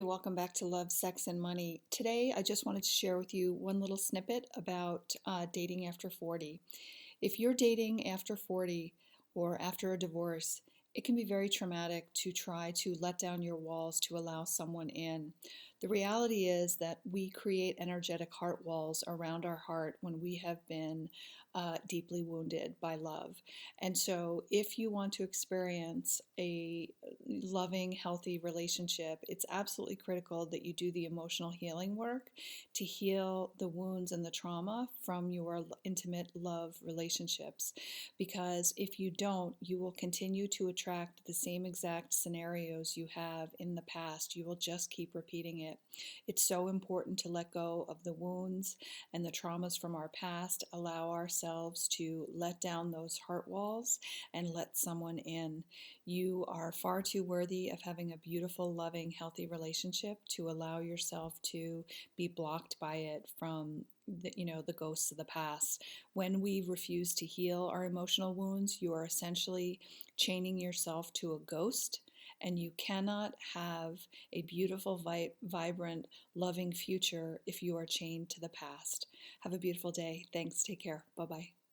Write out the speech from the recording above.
Welcome back to Love, Sex, and Money. Today, I just wanted to share with you one little snippet about dating after 40. If you're dating after 40 or after a divorce, it can be very traumatic to try to let down your walls to allow someone in. The reality is that we create energetic heart walls around our heart when we have been deeply wounded by love. And so, if you want to experience a loving, healthy relationship, it's absolutely critical that you do the emotional healing work to heal the wounds and the trauma from your intimate love relationships. Because if you don't, you will continue to attract the same exact scenarios you have in the past. You will just keep repeating it. It's so important to let go of the wounds and the traumas from our past, allow ourselves to let down those heart walls and let someone in. You are far too worthy of having a beautiful, loving, healthy relationship to allow yourself to be blocked by it from the ghosts of the past. When we refuse to heal our emotional wounds, you are essentially chaining yourself to a ghost, and you cannot have a beautiful, vibrant, loving future if you are chained to the past. Have a beautiful day. Thanks. Take care. Bye bye.